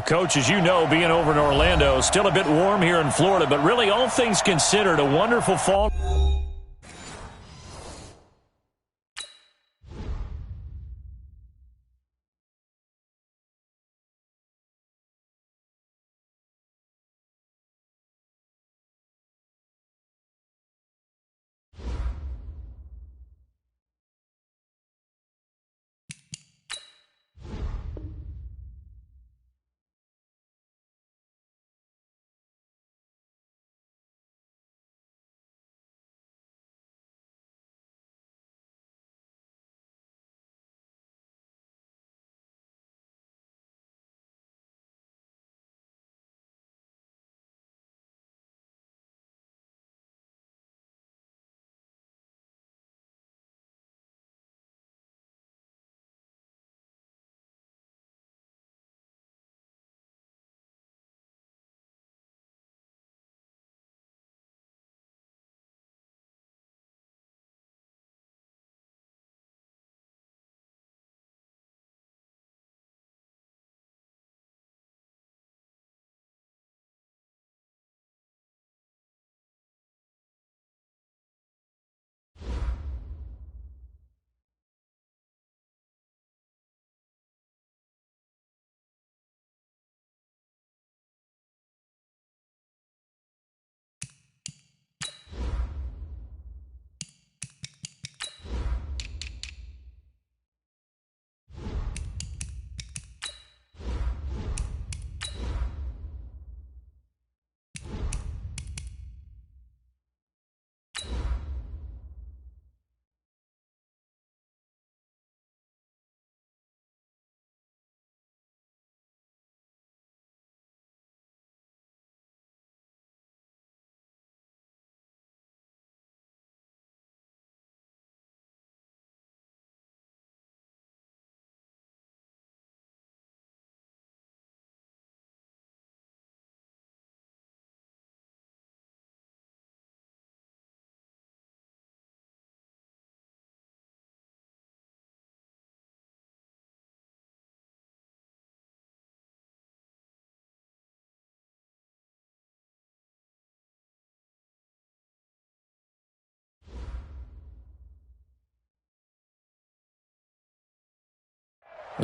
Coach, as you know, being over in Orlando, still a bit warm here in Florida, but really all things considered, a wonderful fall.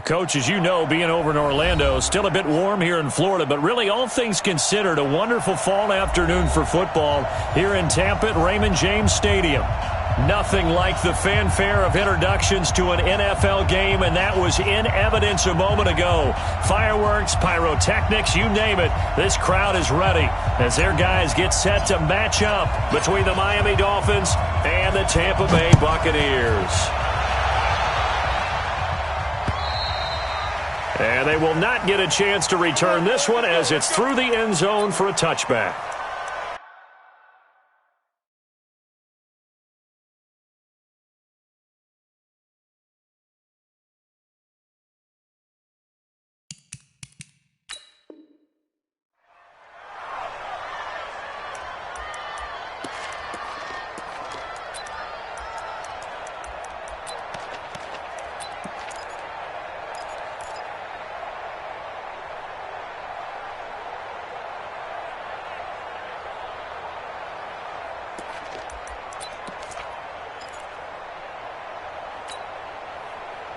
Coach, as you know, being over in Orlando, still a bit warm here in Florida, but really all things considered, a wonderful fall afternoon for football here in Tampa at Raymond James Stadium. Nothing like the fanfare of introductions to an NFL game, and that was in evidence a moment ago. Fireworks, pyrotechnics, you name it. This crowd is ready as their guys get set to match up between the Miami Dolphins and the Tampa Bay Buccaneers. And they will not get a chance to return this one as it's through the end zone for a touchback.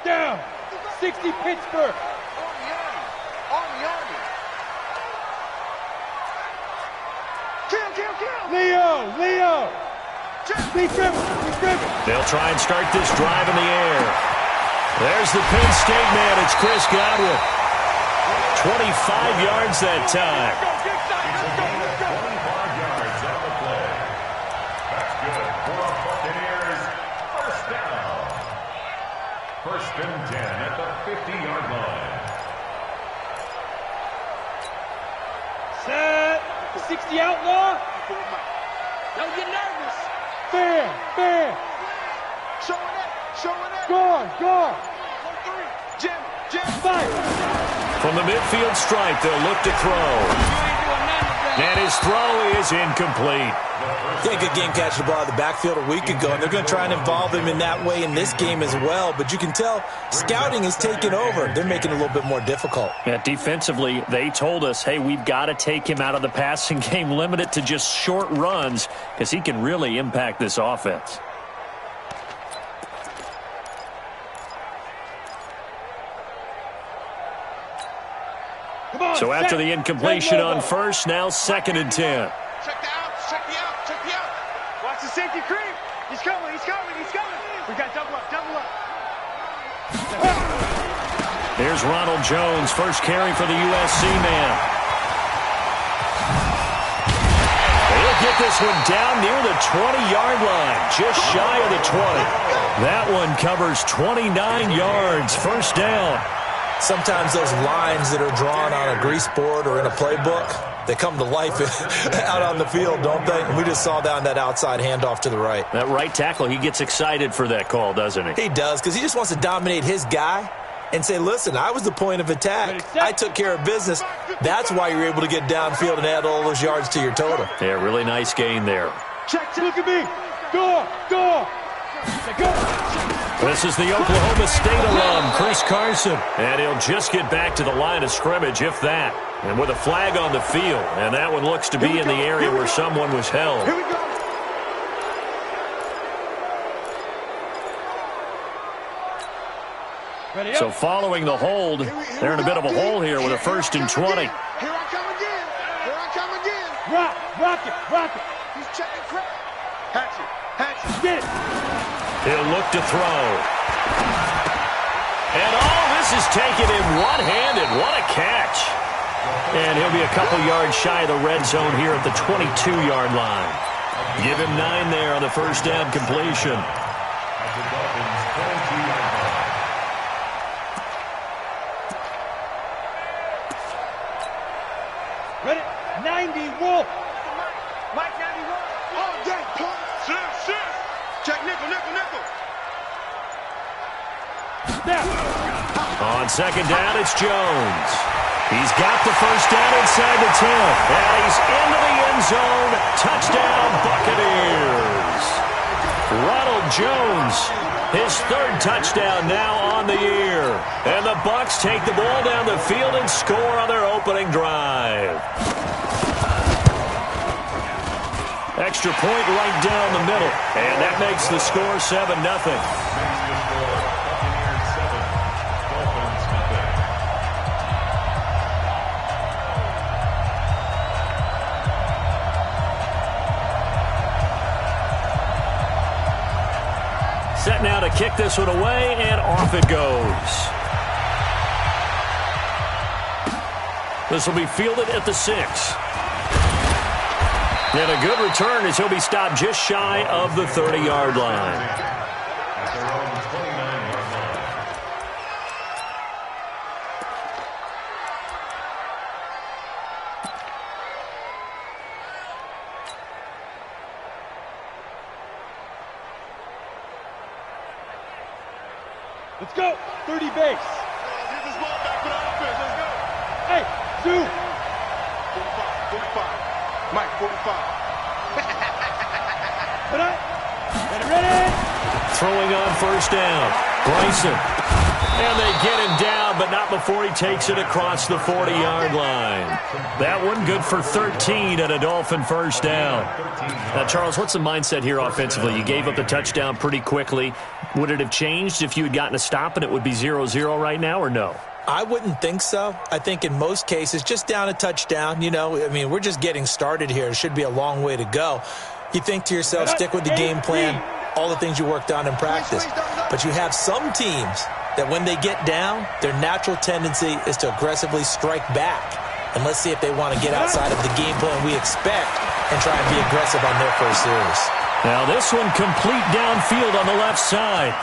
Down. 60 Pittsburgh. Leo. Be driven. They'll try and start this drive in the air. There's the Penn State man. It's Chris Godwin. 25 yards that time. 25 yards on the play. That's good for a Buccaneers first down. First and 10 at the 50-yard line. Set. The 60 outlaw. Don't get nervous. Fair. Showing it. Guard. Jim. Fight. From the midfield stripe, they'll look to throw. You ain't doing nothing today. And his throw is incomplete. He had a good game catching the ball out of the backfield a week ago, and they're going to try and involve him in that way in this game as well. But you can tell scouting is taking over. They're making it a little bit more difficult. Yeah, defensively, they told us, hey, we've got to take him out of the passing game, limit it to just short runs, because he can really impact this offense. So after the incompletion on first, now 2nd and 10. Check the out, check the out, check the out. Watch the safety creep. He's coming, he's coming, he's coming. We got double up, double up. Here's Ronald Jones, first carry for the USC man. He'll get this one down near the 20-yard line, just shy of the 20. That one covers 29 yards, first down. Sometimes those lines that are drawn on a grease board or in a playbook, they come to life out on the field, don't they? And we just saw down that outside handoff to the right. That right tackle, he gets excited for that call, doesn't he? He does, because he just wants to dominate his guy and say, listen, I was the point of attack. I took care of business. That's why you're able to get downfield and add all those yards to your total. Yeah, really nice gain there. Check, look at me. Go. This is the Oklahoma State alum, Chris Carson. And he'll just get back to the line of scrimmage, if that. And with a flag on the field. And that one looks to be in the area where someone was held. Here we go. Ready up. So following the hold, they're in a bit of a hole here with a 1st and 20. Here I come again. Here I come again. Rock it. He's checking crap. Hatchet. Get it. He'll look to throw. And all this is taken in one-handed. What a catch. And he'll be a couple yards shy of the red zone here at the 22-yard line. Give him 9 there on the first down completion. Ready? 90 Wolf. Mike 91. Oh, dang. Shift. Check nickel. Now. On second down, it's Jones. He's got the first down inside the 10. And he's into the end zone. Touchdown, Buccaneers. Ronald Jones, his 3rd touchdown now on the year. And the Bucs take the ball down the field and score on their opening drive. Extra point right down the middle. And that makes the score 7-0. Set now to kick this one away, and off it goes. This will be fielded at the 6. And a good return as he'll be stopped just shy of the 30-yard line. Let's go. 30 base. Get this ball back for the offense. Let's go. Hey, Zoo. 45. Mike, 45. Ready. Throwing on first down. Bryson. And they get him down, but not before he takes it across the 40-yard line. That one good for 13 and a Dolphin first down. Now, Charles, what's the mindset here offensively? You gave up the touchdown pretty quickly. Would it have changed if you had gotten a stop and it would be 0-0 right now, or no? I wouldn't think so. I think in most cases, just down a touchdown, we're just getting started here. It should be a long way to go. You think to yourself, stick with the game plan, all the things you worked on in practice. But you have some teams that when they get down, their natural tendency is to aggressively strike back. And let's see if they want to get outside of the game plan we expect and try and be aggressive on their first series. Now this one complete downfield on the left side.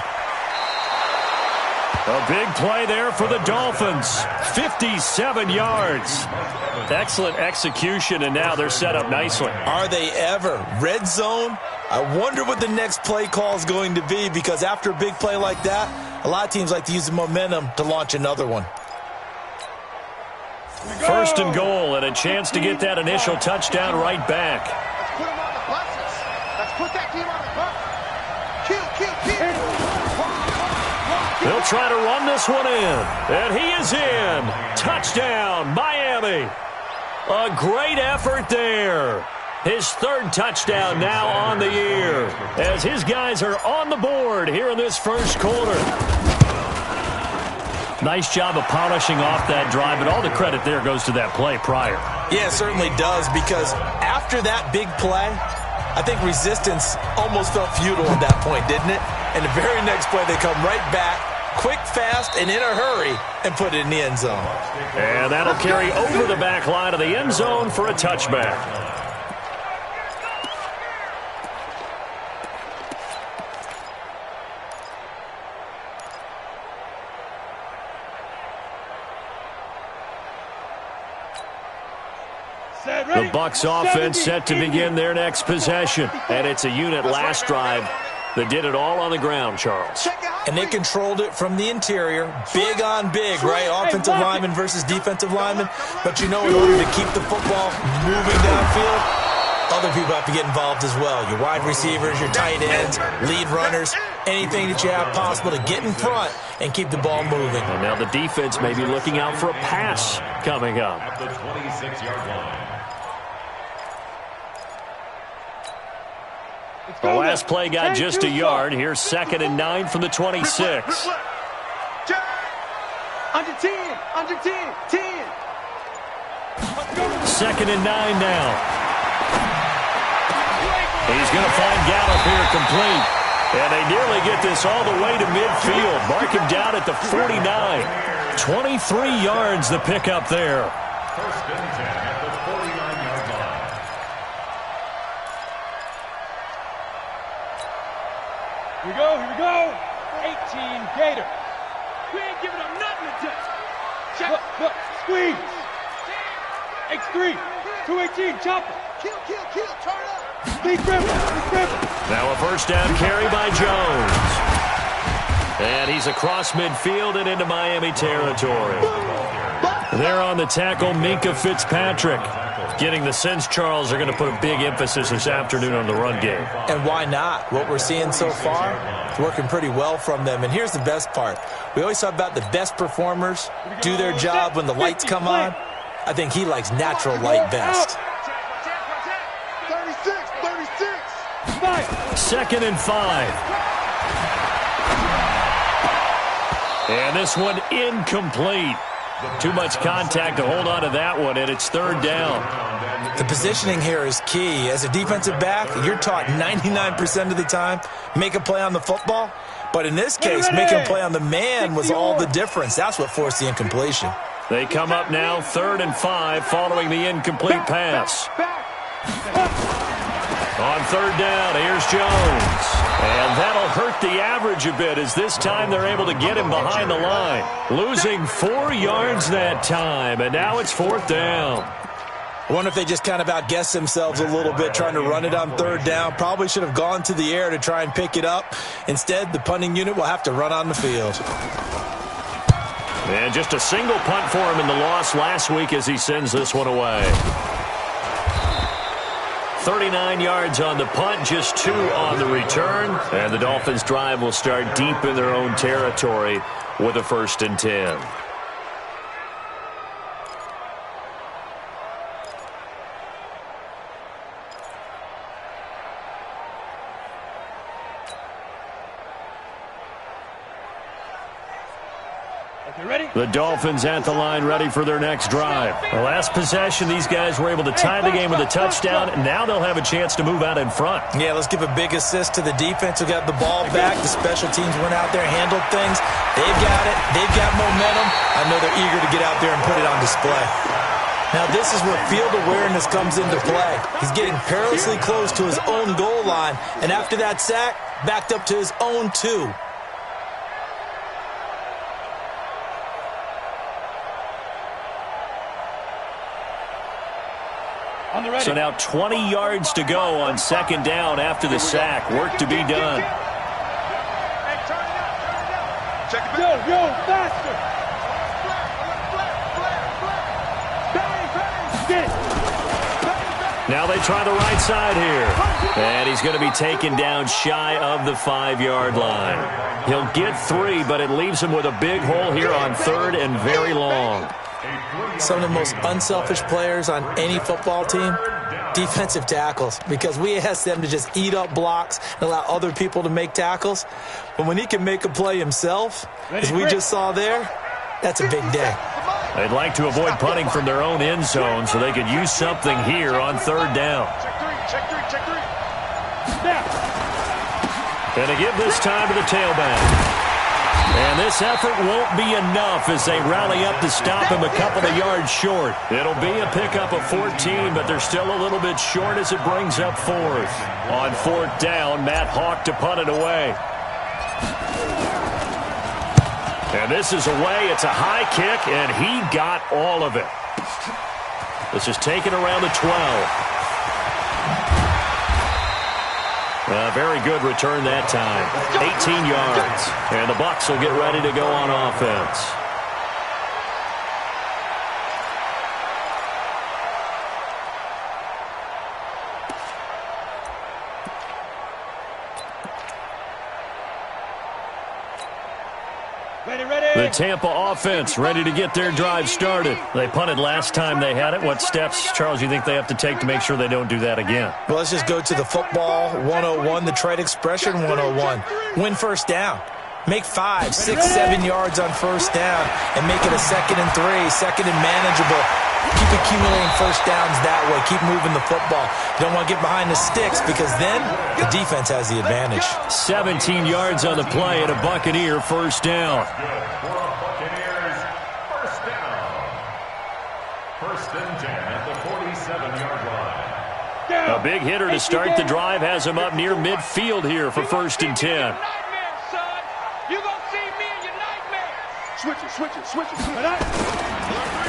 A big play there for the Dolphins. 57 yards. Excellent execution, and now they're set up nicely. Are they ever? Red zone? I wonder what the next play call is going to be, because after a big play like that, a lot of teams like to use the momentum to launch another one. First and goal, and a chance to get that initial touchdown right back. Let's put them on the buses. Let's put that team on the bus. Kill. They'll try to run this one in, and he is in. Touchdown, Miami. A great effort there. His third touchdown now on the year, as his guys are on the board here in this first quarter. Nice job of polishing off that drive, but all the credit there goes to that play prior. Yeah, it certainly does, because after that big play, I think resistance almost felt futile at that point, didn't it? And the very next play, they come right back, quick, fast, and in a hurry, and put it in the end zone. And that'll carry over the back line of the end zone for a touchback. The Bucs offense set to begin their next possession. And it's a unit last drive that did it all on the ground, Charles. And they controlled it from the interior. Big on big, right? Offensive lineman versus defensive lineman. But you know, in order to keep the football moving downfield, other people have to get involved as well. Your wide receivers, your tight ends, lead runners, anything that you have possible to get in front and keep the ball moving. And now the defense may be looking out for a pass coming up. At the 26-yard line. The last play got just a yard. Here's 2nd and 9 from the 26. Under 10. 10. 2nd and 9 now. He's going to find Gallup here complete. And they nearly get this all the way to midfield. Mark him down at the 49. 23 yards the pickup there. First and 10 at the 49-yard line. Here we go. 18 Gator. We ain't giving them nothing to touch. Check. Look, squeeze. X3, 218, chopper. Kill. Turn up. Big river. Now a first down carry by Jones. And he's across midfield and into Miami territory. There on the tackle, Minkah Fitzpatrick. Getting the sense, Charles, are going to put a big emphasis this afternoon on the run game. And why not? What we're seeing so far is working pretty well from them. And here's the best part. We always talk about the best performers do their job when the lights come on. I think he likes natural light best. 36. 2nd and 5. And this one incomplete. Too much contact to hold on to that one, and it's 3rd down. The positioning here is key. As a defensive back, you're taught 99% of the time, make a play on the football. But in this case, making a play on the man was all the difference. That's what forced the incompletion. They come up now 3rd and 5 following the incomplete pass. On 3rd down, here's Jones. And that'll hurt the average a bit, as this time they're able to get him behind the line. Losing 4 yards that time, and now it's 4th down. I wonder if they just kind of outguessed themselves a little bit trying to run it on 3rd down. Probably should have gone to the air to try and pick it up. Instead, the punting unit will have to run on the field. And just a single punt for him in the loss last week as he sends this one away. 39 yards on the punt, just 2 on the return. And the Dolphins' drive will start deep in their own territory with a 1st and 10. The Dolphins at the line ready for their next drive. The last possession, these guys were able to tie the game with a touchdown, and now they'll have a chance to move out in front. Yeah, let's give a big assist to the defense who got the ball back. The special teams went out there, handled things. They've got it. They've got momentum. I know they're eager to get out there and put it on display. Now, this is where field awareness comes into play. He's getting perilously close to his own goal line, and after that sack, backed up to his own 2. So now 20 yards to go on 2nd down after the sack. Work to be done. Hey, turn it out. Check it Yo, faster. Now they try the right side here. And he's going to be taken down shy of the 5-yard line. He'll get 3, but it leaves him with a big hole here on 3rd and very long. Some of the most unselfish players on any football team, defensive tackles, because we ask them to just eat up blocks and allow other people to make tackles. But when he can make a play himself, as we just saw there, that's a big day. They'd like to avoid punting from their own end zone so they could use something here on 3rd down. Check three. And to give this time to the tailback. And this effort won't be enough as they rally up to stop him a couple of yards short. It'll be a pickup of 14, but they're still a little bit short as it brings up 4th. On 4th down, Matt Hawk to punt it away. And this is away. It's a high kick, and he got all of it. This is taken around the 12. Very good return that time. 18 yards. And the Bucs will get ready to go on offense. The Tampa offense ready to get their drive started. They punted last time they had it. What steps, Charles, you think they have to take to make sure they don't do that again? Well, let's just go to the football 101, the trade expression 101. Win first down. Make 5, 6, 7 yards on first down and make it a 2nd and 3, 2nd and manageable. Keep accumulating first downs that way. Keep moving the football. You don't want to get behind the sticks because then the defense has the advantage. 17 yards on the play and a Buccaneer first down. Buccaneers first down. 1st and 10 at the 47-yard line. A big hitter to start the drive has him up near midfield here for 1st and 10. You gonna see me in your nightmare. Switch it.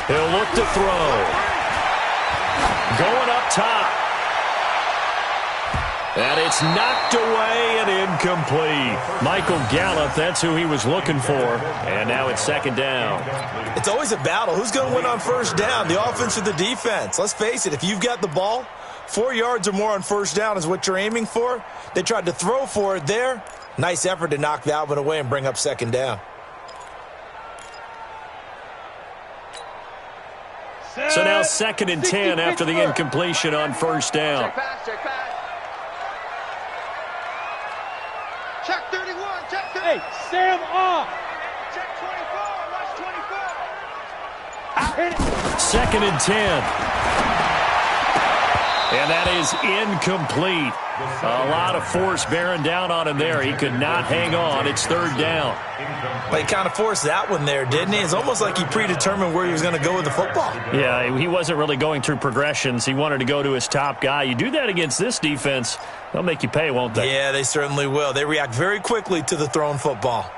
He'll look to throw. Going up top. And it's knocked away and incomplete. Michael Gallup, that's who he was looking for. And now it's 2nd down. It's always a battle. Who's going to win on first down, the offense or the defense? Let's face it, if you've got the ball, 4 yards or more on first down is what you're aiming for. They tried to throw for it there. Nice effort to knock that one away and bring up 2nd down. So now 2nd and 10 after the incompletion on first down. Check pass. Check 31. Check 30. Hey, Sam off. Check 24. Watch 24. 2nd and 10. And that is incomplete. A lot of force bearing down on him there. He could not hang on. It's 3rd down. Well, he kind of forced that one there, didn't he? It's almost like he predetermined where he was going to go with the football. Yeah, he wasn't really going through progressions. He wanted to go to his top guy. You do that against this defense, they'll make you pay, won't they? Yeah, they certainly will. They react very quickly to the thrown football.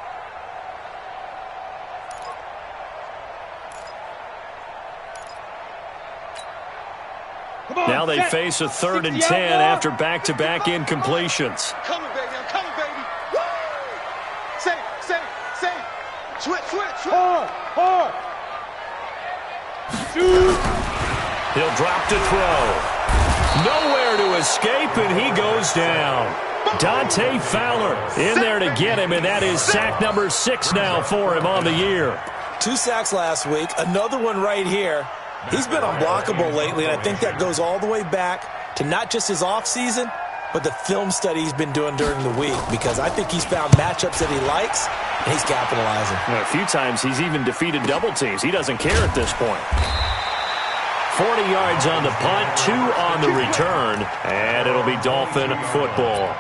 Now they face a 3rd and 10 after back-to-back incompletions. I'm coming, baby. Woo! Say. Switch. Hard. Shoot. He'll drop to throw. Nowhere to escape, and he goes down. Dante Fowler in there to get him, and that is sack number 6 now for him on the year. 2 sacks last week, another one right here. He's been unblockable lately, and I think that goes all the way back to not just his offseason, but the film study he's been doing during the week, because I think he's found matchups that he likes, and he's capitalizing. A few times he's even defeated double teams. He doesn't care at this point. 40 yards on the punt, 2 on the return, and it'll be Dolphin football.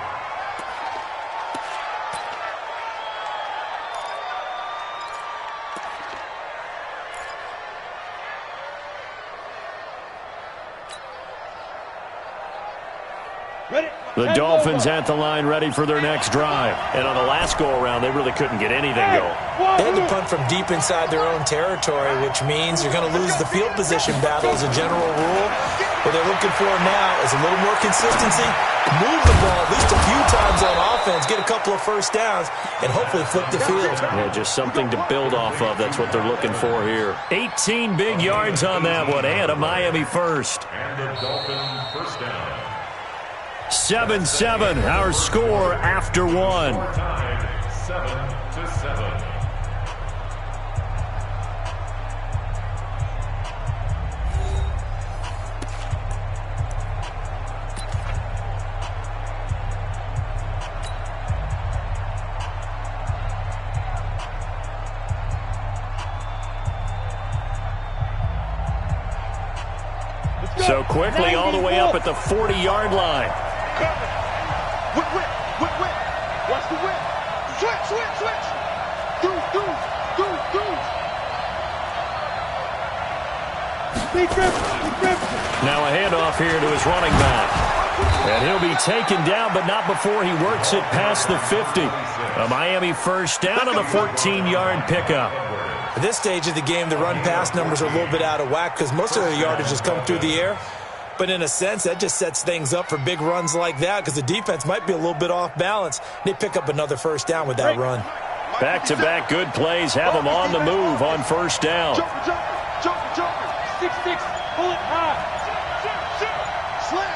The Dolphins at the line ready for their next drive. And on the last go-around, they really couldn't get anything going. They had to punt from deep inside their own territory, which means you're going to lose the field position battle as a general rule. What they're looking for now is a little more consistency, move the ball at least a few times on offense, get a couple of first downs, and hopefully flip the field. Yeah, just something to build off of. That's what they're looking for here. 18 big yards on that one, and a Miami first. And the Dolphins first down. 7-7, our score after one. Tied 7-7. So quickly all the way up at the 40-yard line. Whip. Watch the whip. Switch. Now a handoff here to his running back. And he'll be taken down, but not before he works it past the 50. A Miami first down on a 14-yard pickup. At this stage of the game, the run-pass numbers are a little bit out of whack because most of their yardage has come through the air. But in a sense, that just sets things up for big runs like that because the defense might be a little bit off balance. They pick up another first down with that run. Back-to-back good plays have them on the move on first down. Jumper. 6-6. Pull it high. Slam.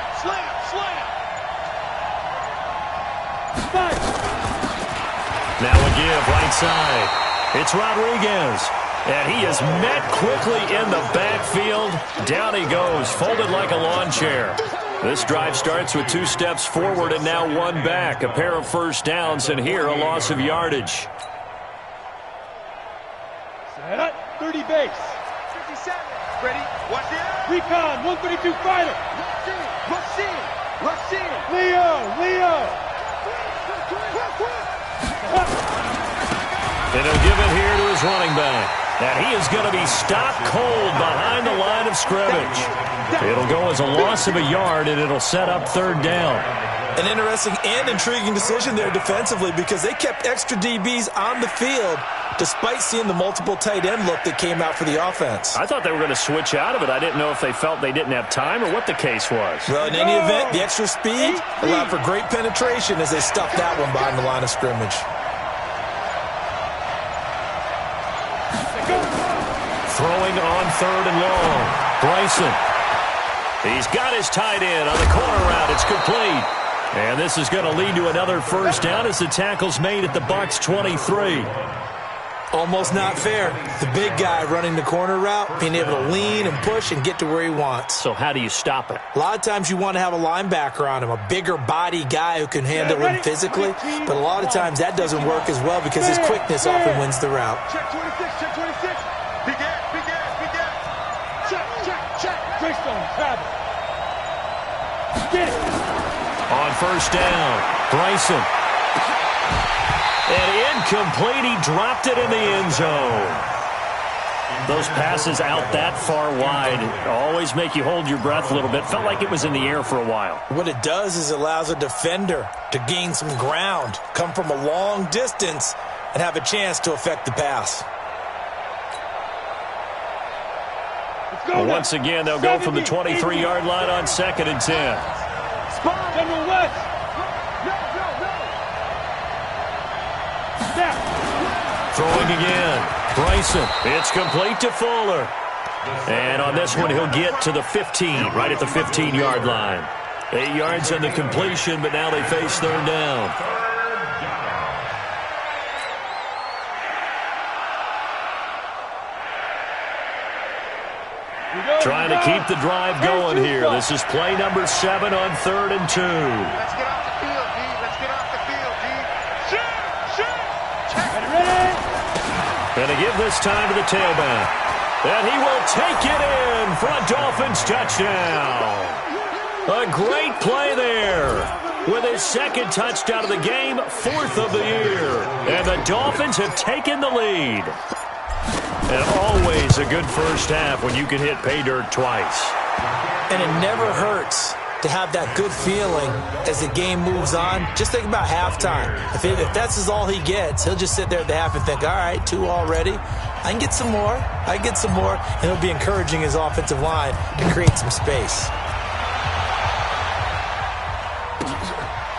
Now a give right side. It's Rodriguez. And he is met quickly in the backfield. Down he goes, folded like a lawn chair. This drive starts with 2 steps forward and now 1 back. A pair of first downs, and here a loss of yardage. Set up, 30 base. 57. Ready? Watch it. Recon, 132 fighter. Rush in. Leo. And he'll give it here to his running back. And he is going to be stopped cold behind the line of scrimmage. It'll go as a loss of a yard, and it'll set up third down. An interesting and intriguing decision there defensively because they kept extra DBs on the field despite seeing the multiple tight end look that came out for the offense. I thought they were going to switch out of it. I didn't know if they felt they didn't have time or what the case was. Well, in any event, the extra speed allowed for great penetration as they stuffed that one behind the line of scrimmage. Throwing on third and long. Bryson. He's got his tight end on the corner route. It's complete. And this is going to lead to another first down as the tackle's made at the Bucs 23. Almost not fair. The big guy running the corner route, being able to lean and push and get to where he wants. So how do you stop it? A lot of times you want to have a linebacker on him, a bigger body guy who can handle him physically. But a lot of times that doesn't work as well because his quickness often wins the route. Check 26. Big ass. Check. Greystone, travel. Get it. On first down, Bryson. And incomplete, he dropped it in the end zone. Those passes out that far wide always make you hold your breath a little bit. Felt like it was in the air for a while. What it does is it allows a defender to gain some ground, come from a long distance, and have a chance to affect the pass. Well, once again, they'll go from the 23-yard line on 2nd and 10. Spot. General West. Throwing again. Bryson. It's complete to Fuller. And on this one, he'll get to the 15, right at the 15-yard line. 8 yards on the completion, but now they face third down. Trying to keep the drive going here. This is play number 7 on 3rd and 2. Let's get off the field, D. Ready? Going to give this time to the tailback. And he will take it in for a Dolphins touchdown. A great play there. With his 2nd touchdown of the game, 4th of the year. And the Dolphins have taken the lead. And always a good first half when you can hit pay dirt twice. And it never hurts to have that good feeling as the game moves on. Just think about halftime. If that's all he gets, he'll just sit there at the half and think, all right, 2 already. I can get some more. And it'll be encouraging his offensive line to create some space.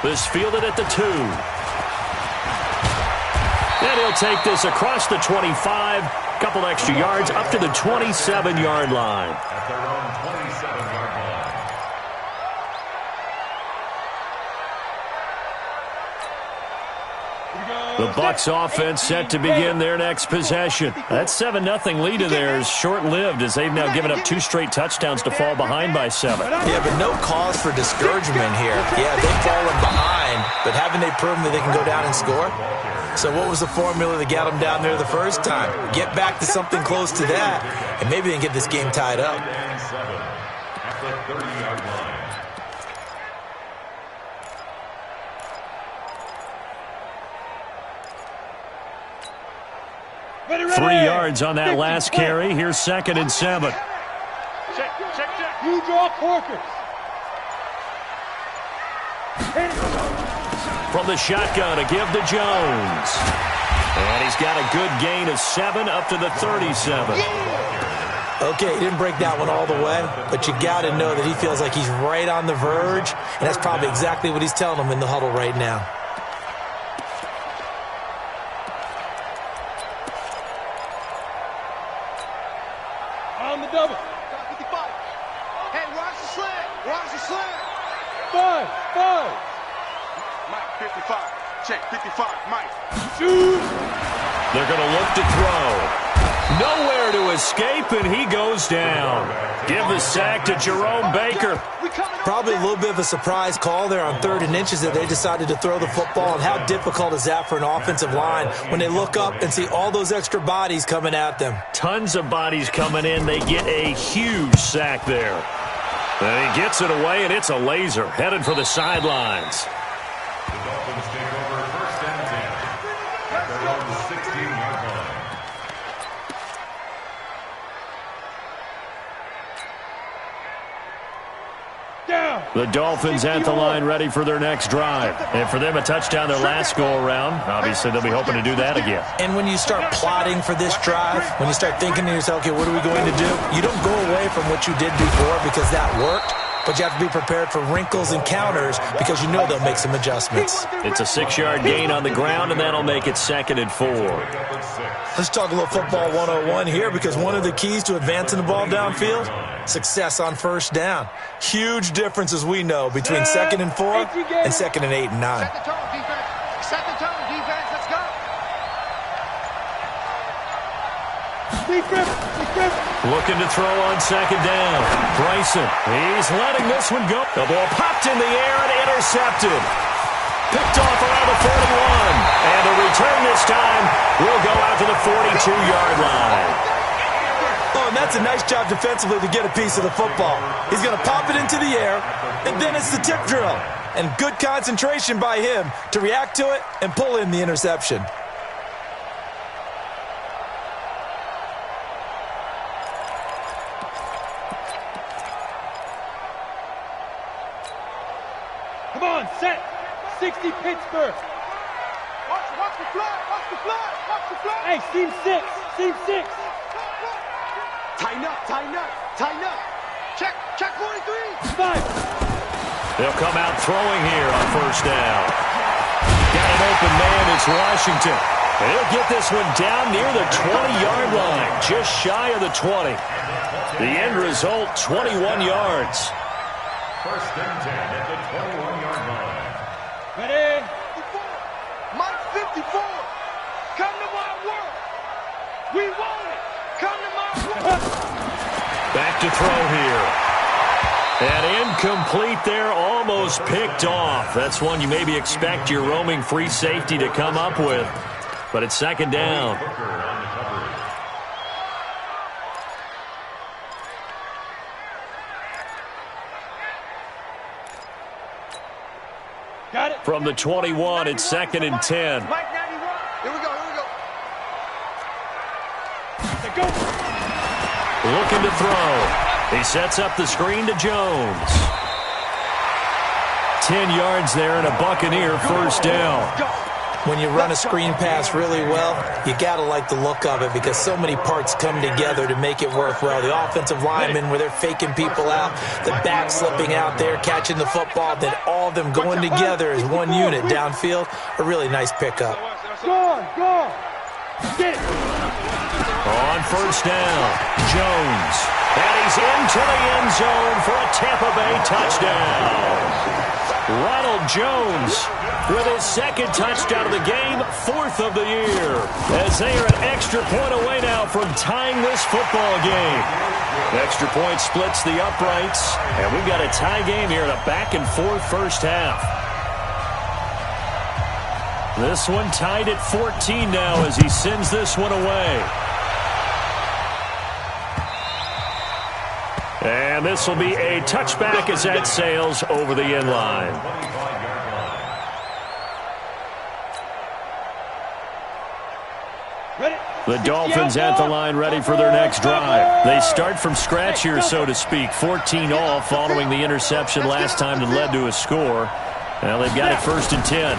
This fielded at the 2. And he'll take this across the 25. Couple extra yards up to the 27-yard line. At their own 27-yard line. The Bucs offense set to begin their next possession. That 7-0 lead of theirs short-lived as they've now given up 2 straight touchdowns to fall behind by 7. Yeah, but no cause for discouragement here. Yeah, they've fallen behind, but haven't they proven that they can go down and score? So what was the formula that got them down there the first time? Get back to something close to that, and maybe they can get this game tied up. At the 30-yard line. 3 yards on that last carry. Here's 2nd and 7. Check, check, check. You draw corkers. From the shotgun, a give to Jones. And he's got a good gain of 7 up to the 37. Okay, he didn't break that one all the way, but you got to know that he feels like he's right on the verge, and that's probably exactly what he's telling them in the huddle right now. On the double. 55. Hey, watch the slant. Watch the slant. 5. Mike, 55. Check, 55. Mike. Shoot. They're going to look to throw. Nowhere to escape, and he goes down. Give the sack to Jerome Baker. Probably a little bit of a surprise call there on 3rd and inches that they decided to throw the football, and how difficult is that for an offensive line when they look up and see all those extra bodies coming at them. Tons of bodies coming in. They get a huge sack there. And he gets it away, and it's a laser headed for the sidelines. The Dolphins take over 1st and 10. At their own 16-yard line. Down. The Dolphins at the line ready for their next drive. And for them, a touchdown their last go-around. Obviously, they'll be hoping to do that again. And when you start plotting for this drive, when you start thinking to yourself, okay, what are we going to do? You don't go away from what you did before because that worked, but you have to be prepared for wrinkles and counters because you know they'll make some adjustments. It's a 6-yard gain on the ground, and that'll make it 2nd and 4. Let's talk a little football 101 here, because one of the keys to advancing the ball downfield, success on 1st down. Huge difference, as we know, between 2nd and 4 and 2nd and 8 and 9. Set the tone, defense. Set the tone, defense. Let's go. Defense. Looking to throw on 2nd down. Bryson, he's letting this one go. The ball popped in the air and intercepted. Picked off around the 41. And the return this time will go out to the 42-yard line. Oh, and that's a nice job defensively to get a piece of the football. He's going to pop it into the air, and then it's the tip drill. And good concentration by him to react to it and pull in the interception. Come on, set. 60 Pittsburgh. Watch the fly. Watch the fly. Watch the fly. Hey, seam 6. Seam 6. Tighten up. Tighten up. Tighten up. Check 43. 5. They'll come out throwing here on 1st down. Got an open man. It's Washington. They'll get this one down near the 20-yard line, just shy of the 20. The end result, 21 yards. 1st and 10 at the 21-yard line. Ready? 54. Mike 54. Come to my world. We want it. Come to my world. Back to throw here. And incomplete there, almost picked off. That's one you maybe expect your roaming free safety to come up with. But it's 2nd down. Hooker on the coverage. Got it. From the 21, it's 2nd and 10. Mike 91. Here we go. Let's go. Looking to throw. He sets up the screen to Jones. 10 yards there and a Buccaneer 1st down. When you run a screen pass really well, you got to like the look of it because so many parts come together to make it work well. The offensive linemen, where they're faking people out, the back slipping out there, catching the football, then all of them going together as one unit downfield. A really nice pickup. Go. Get it. On first down, Jones. And he's into the end zone for a Tampa Bay touchdown. Ronald Jones with his second touchdown of the game, 4th of the year, as they are an extra point away now from tying this football game. Extra point splits the uprights, and we've got a tie game here in a back-and-forth first half. This one tied at 14 now as he sends this one away. And this will be a touchback as that sails over the end line. The Dolphins at the line ready for their next drive. They start from scratch here, so to speak. 14-all following the interception last time that led to a score. Now they've got it 1st and 10.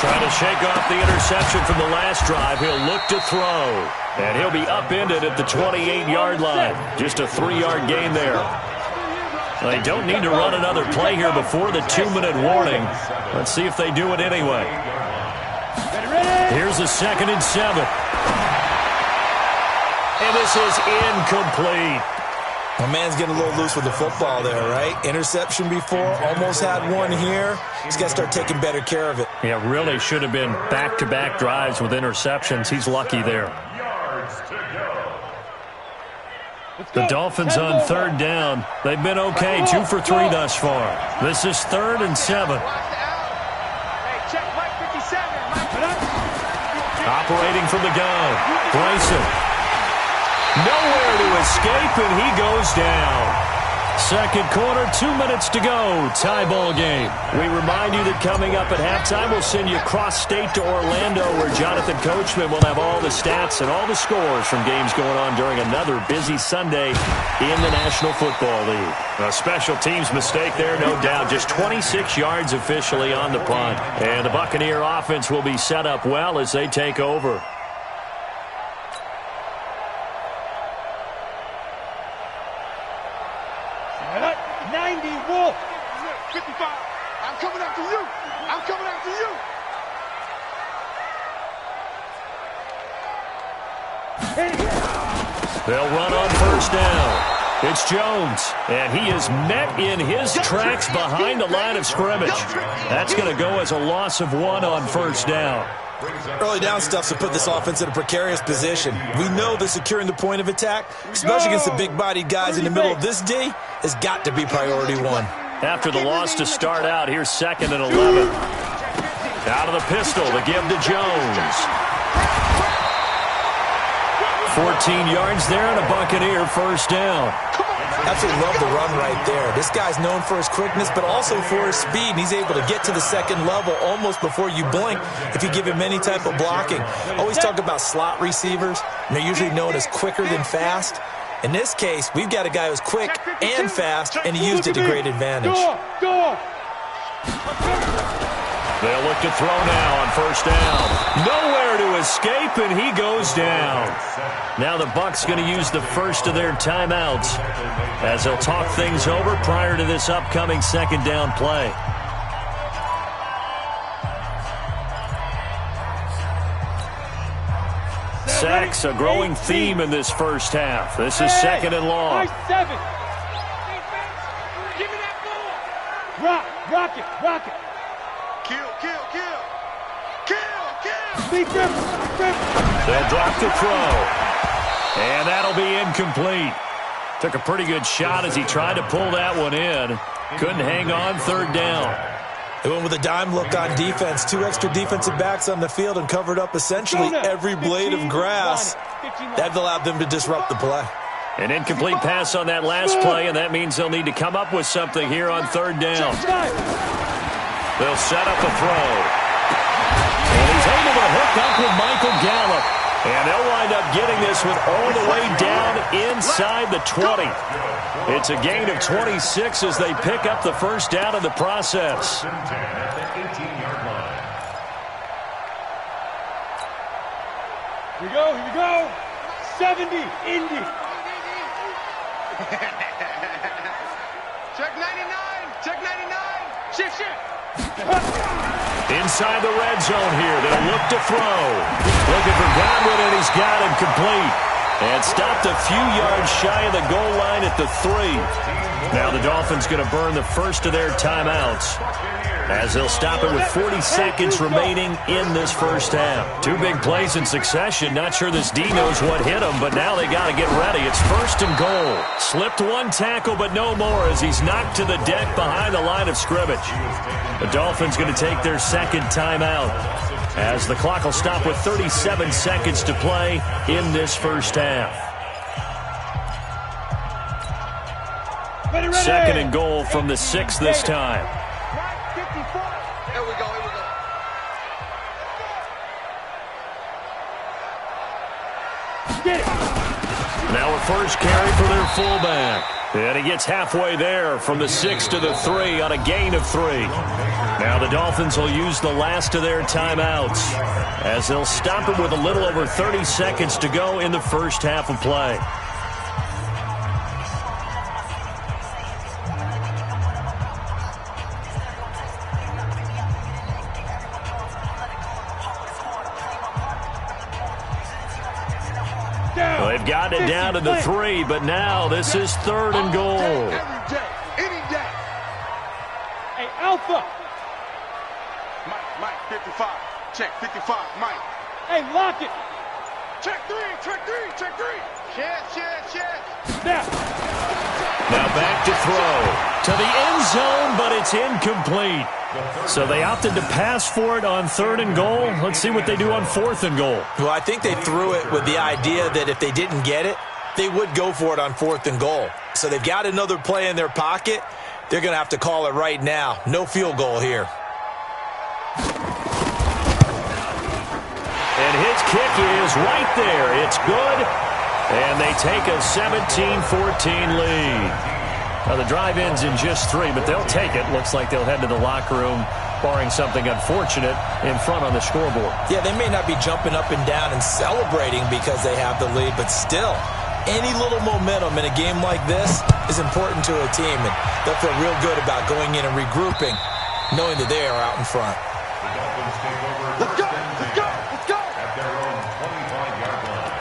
Trying to shake off the interception from the last drive. He'll look to throw. And he'll be upended at the 28-yard line. Just a 3-yard gain there. They don't need to run another play here before the 2-minute warning. Let's see if they do it anyway. Here's a 2nd and 7. And this is incomplete. My man's getting a little loose with the football there, right? Interception before, almost had one here. He's got to start taking better care of it. Yeah, really should have been back-to-back drives with interceptions. He's lucky there. The Dolphins on 3rd down. They've been okay, 2 for 3 thus far. This is 3rd and 7. Operating from the gun, Bryson. Nowhere to escape, and he goes down. Second quarter, 2 minutes to go. Tie ball game. We remind you that coming up at halftime, we'll send you cross-state to Orlando, where Jonathan Coachman will have all the stats and all the scores from games going on during another busy Sunday in the National Football League. A special teams mistake there, no doubt. Just 26 yards officially on the punt. And the Buccaneer offense will be set up well as they take over. They'll run on first down. It's Jones, and he is met in his tracks behind the line of scrimmage. That's going to go as a loss of 1 on first down. Early down stuff's to put this offense in a precarious position. We know that securing the point of attack, especially against the big-bodied guys in the middle of this D, has got to be priority 1. After the loss to start out, here's 2nd and 11. Out of the pistol to give to Jones. 14 yards there and a Buccaneer first down. Absolutely love the run right there. This guy's known for his quickness, but also for his speed. And he's able to get to the second level almost before you blink if you give him any type of blocking. Always talk about slot receivers, and they're usually known as quicker than fast. In this case, we've got a guy who's quick and fast, and he used it to great advantage. They'll look to throw now on first down. Nowhere to escape, and he goes down. Now the Bucs going to use the first of their timeouts as they'll talk things over prior to this upcoming second down play. Sacks, a growing theme in this first half. This is 2nd and long. Give me that ball. Rock it. Kill. They'll drop the throw. And that'll be incomplete. Took a pretty good shot as he tried to pull that one in. Couldn't hang on, 3rd down. They went with a dime look on defense. 2 extra defensive backs on the field and covered up essentially every blade of grass. That allowed them to disrupt the play. An incomplete pass on that last play, and that means they'll need to come up with something here on 3rd down. They'll set up a throw. And he's able to hook up with Michael Gallup. And they'll wind up getting this one all the way down inside the 20. It's a gain of 26 as they pick up the first down in the process. Here we go. 70, Indy. Check 99, check 99. Shift. Inside the red zone here. They'll look to throw. Looking for Godwin, and he's got him complete. And stopped a few yards shy of the goal line at the 3. Now the Dolphins going to burn the first of their timeouts, as they'll stop it with 40 seconds remaining in this first half. 2 big plays in succession. Not sure this D knows what hit him, but now they got to get ready. It's first and goal. Slipped one tackle, but no more, as he's knocked to the deck behind the line of scrimmage. The Dolphins going to take their second timeout, as the clock will stop with 37 seconds to play in this first half. Ready. Second and goal from the 6 this time. Here we go. Get it. Now a first carry for their fullback. And he gets halfway there from the 6 to the 3 on a gain of 3. Now the Dolphins will use the last of their timeouts, as they'll stop it with a little over 30 seconds to go in the first half of play. Well, they've got it down to the 3, but now this is third and goal. Every day, any day. Hey, Alpha. Mike, 55. Check 55, Mike. Hey, lock it. Check 3. Check. Snap. Now back to throw. To the end zone, but it's incomplete. So they opted to pass for it on third and goal. Let's see what they do on fourth and goal. Well, I think they threw it with the idea that if they didn't get it, they would go for it on fourth and goal. So they've got another play in their pocket. They're going to have to call it right now. No field goal here. And his kick is right there. It's good. And they take a 17-14 lead. Now the drive ends in just 3, but they'll take it. Looks like they'll head to the locker room, barring something unfortunate, in front on the scoreboard. Yeah, they may not be jumping up and down and celebrating because they have the lead, but still, any little momentum in a game like this is important to a team, and they'll feel real good about going in and regrouping, knowing that they are out in front. The Dolphins take over. Let's go. At their own 25-yard line.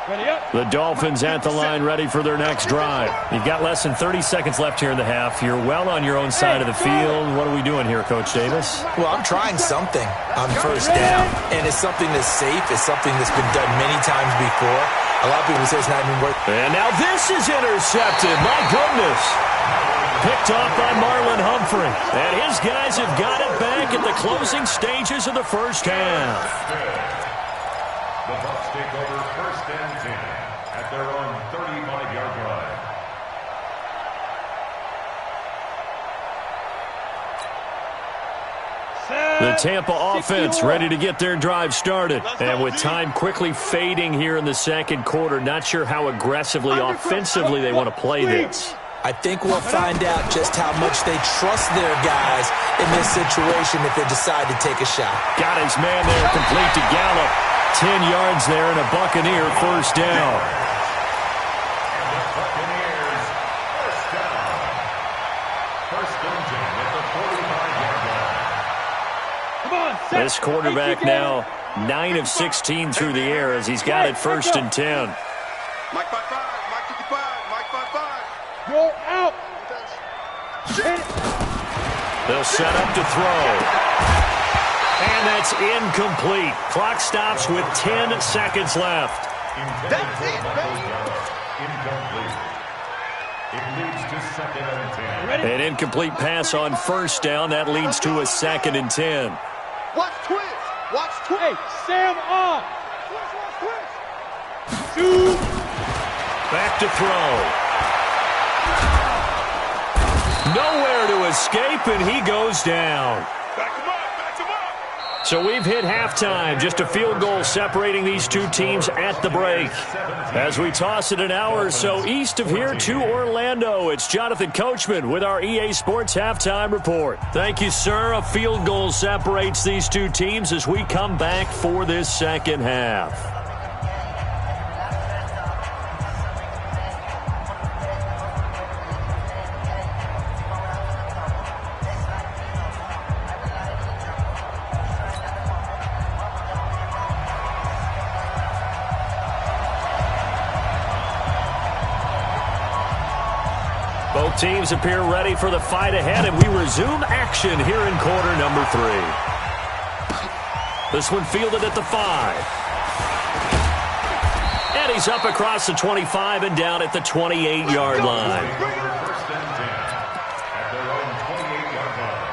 Ready up. The Dolphins at the line, ready for their next drive. You've got less than 30 seconds left here in the half. You're well on your own side of the field. What are we doing here, Coach Davis? Well, I'm trying something on first down, and it's something that's safe. It's something that's been done many times before. A lot of people say it's not even worth it. And now this is intercepted. My goodness. Picked off by Marlon Humphrey. And his guys have got it back at the closing stages of the first half. The Bucs take over first and 10 at their own 35-yard line. The Tampa offense ready to get their drive started. And with time quickly fading here in the second quarter, not sure how aggressively, offensively they want to play this. I think we'll find out just how much they trust their guys in this situation if they decide to take a shot. Got his man there, complete to Gallup. 10 yards there and a Buccaneer first down. And the Buccaneers first down. First and 10 at the 45-yard line. Come on, set. This quarterback now 9 of 16 through the air as he's got it first and 10. Mike 55, Mike 55, Mike 55. You're out. They'll set up to throw. And that's incomplete. Clock stops with 10 seconds left. That's it, baby. Incomplete. It leads to second and 10. An incomplete pass on first down. That leads to a second and 10. Watch twist. Watch twist. Hey, Sam on. Twist. Two. Back to throw. Nowhere to escape, and he goes down. Back him up. So we've hit halftime, just a field goal separating these two teams at the break. As we toss it an hour or so east of here to Orlando, it's Jonathan Coachman with our EA Sports Halftime Report. Thank you, sir. A field goal separates these two teams as we come back for this second half. Both teams appear ready for the fight ahead, and we resume action here in quarter number 3. This one fielded at the 5. And he's up across the 25 and down at the 28-yard line. First and 10 at their own 28-yard line.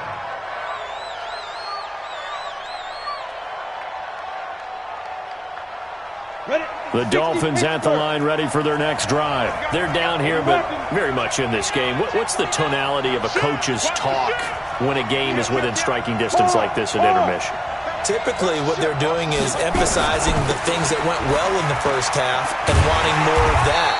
The Dolphins at the line ready for their next drive. They're down here, but very much in this game. What's the tonality of a coach's talk when a game is within striking distance like this at intermission? Typically, what they're doing is emphasizing the things that went well in the first half and wanting more of that.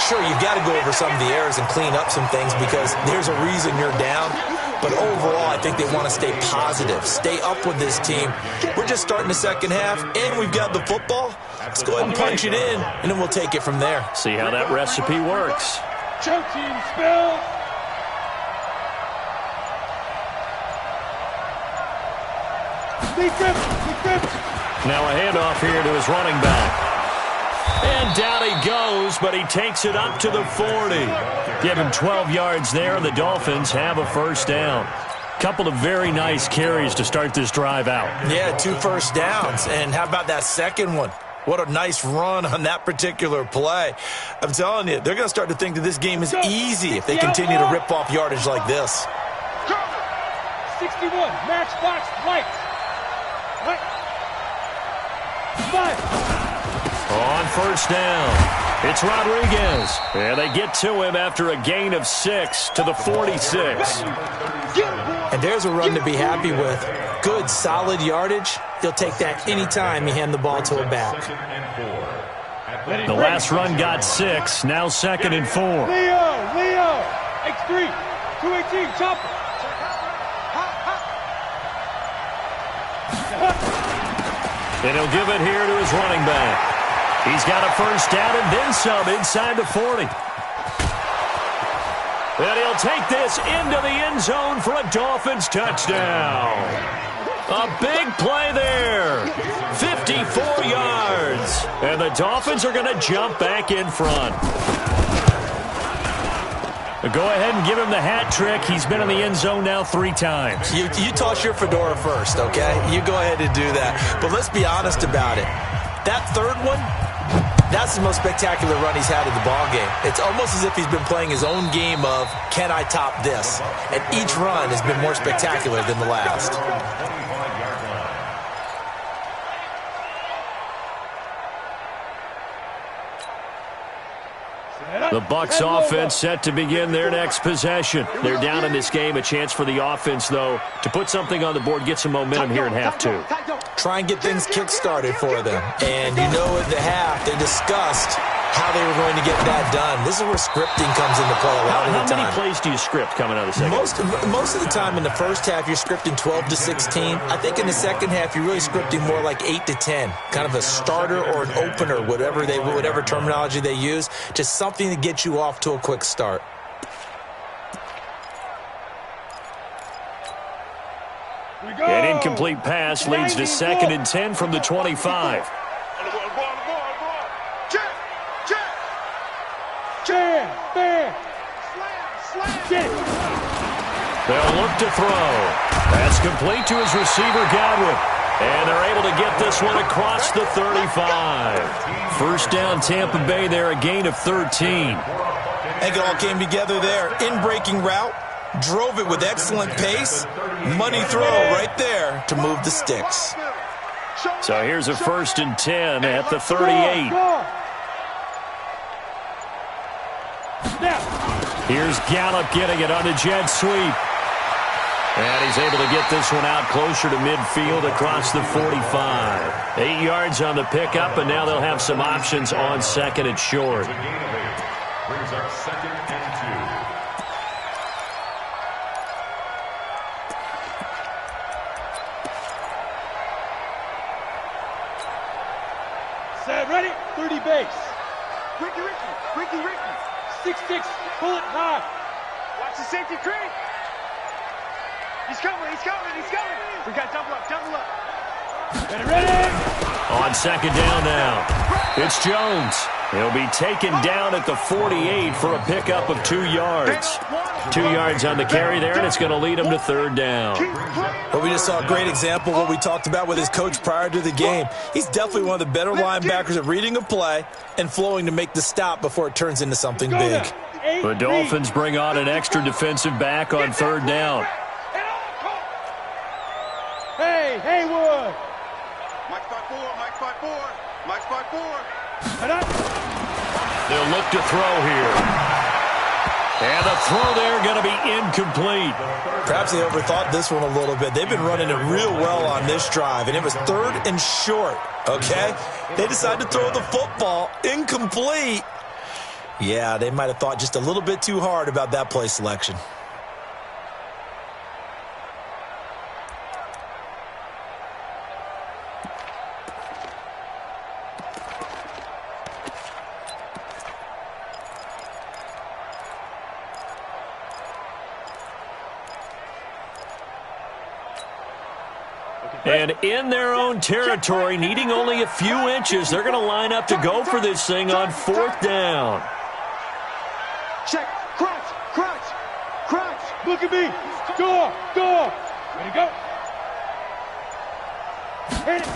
Sure, you've got to go over some of the errors and clean up some things because there's a reason you're down. But overall, I think they want to stay positive, stay up with this team. We're just starting the second half, and we've got the football. Let's go ahead and punch it in, and then we'll take it from there. See how that recipe works. Choke team spell. Defense. Now a handoff here to his running back. And down he goes, but he takes it up to the 40. Give him 12 yards there, and the Dolphins have a first down. Couple of very nice carries to start this drive out. Yeah, 2 first downs. And how about that second one? What a nice run on that particular play. I'm telling you, they're going to start to think that this game is easy if they continue to rip off yardage like this. 61, matchbox lights. Right. 5. On first down, it's Rodriguez. And they get to him after a gain of 6 to the 46. And there's a run to be happy with. Good, solid yardage. He'll take that anytime you hand the ball to a back. The last run got 6, now 2nd and 4. Leo, X3, 218, chopper. And he'll give it here to his running back. He's got a first down and then some inside the 40. And he'll take this into the end zone for a Dolphins touchdown. A big play there. 54 yards. And the Dolphins are going to jump back in front. Go ahead and give him the hat trick. He's been in the end zone now 3 times. You toss your fedora first, okay? You go ahead and do that. But let's be honest about it. That third one, that's the most spectacular run he's had in the ballgame. It's almost as if he's been playing his own game of, can I top this? And each run has been more spectacular than the last. The Bucs offense set to begin their next possession. They're down in this game. A chance for the offense, though, to put something on the board, get some momentum here in half 2. Try and get things kick-started for them. And you know at the half, they discussed how they were going to get that done. This is where scripting comes into play a lot of the time. How many plays do you script coming out of the second? Most of the time in the first half, you're scripting 12 to 16. I think in the second half, you're really scripting more like 8 to 10. Kind of a starter or an opener, whatever terminology they use. Just something to get you off to a quick start. An incomplete pass leads to 2nd and 10 from the 25. They'll look to throw. That's complete to his receiver, Godwin. And they're able to get this one across the 35. First down, Tampa Bay there, a gain of 13. I think it all came together there. In-breaking route, drove it with excellent pace. Money throw right there to move the sticks. So here's a 1st and 10 at the 38. Here's Gallup getting it on the jet sweep. And he's able to get this one out closer to midfield across the 45. 8 yards on the pickup, and now they'll have some options on second and short. It's a gain of 8. Brings up 2nd and 2. Set, ready? 30 base. Ricky, Ricky, Ricky, Ricky. 6-6, pull it high. Watch the safety creep. He's coming, he's coming, he's coming. We got double up, double up. Ready? On second down now, it's Jones. He'll be taken down at the 48 for a pickup of 2 yards. 2 yards on the carry there, and it's going to lead him to 3rd down. But we just saw a great example of what we talked about with his coach prior to the game. He's definitely one of the better linebackers at reading a play and flowing to make the stop before it turns into something big. The Dolphins bring on an extra defensive back on 3rd down. Hey, Haywood. Mike spot 4, Mike spot 4, Mike spot 4. They'll look to throw here. And the throw there going to be incomplete. Perhaps they overthought this one a little bit. They've been running it real well on this drive, and it was 3rd and short, okay? They decided to throw the football incomplete. Yeah, they might have thought just a little bit too hard about that play selection. And in their own territory, needing only a few inches, they're going to line up to go for this thing on 4th down. Check, crunch, crunch, crunch. Look at me. Door, door. Ready to go. Hit it.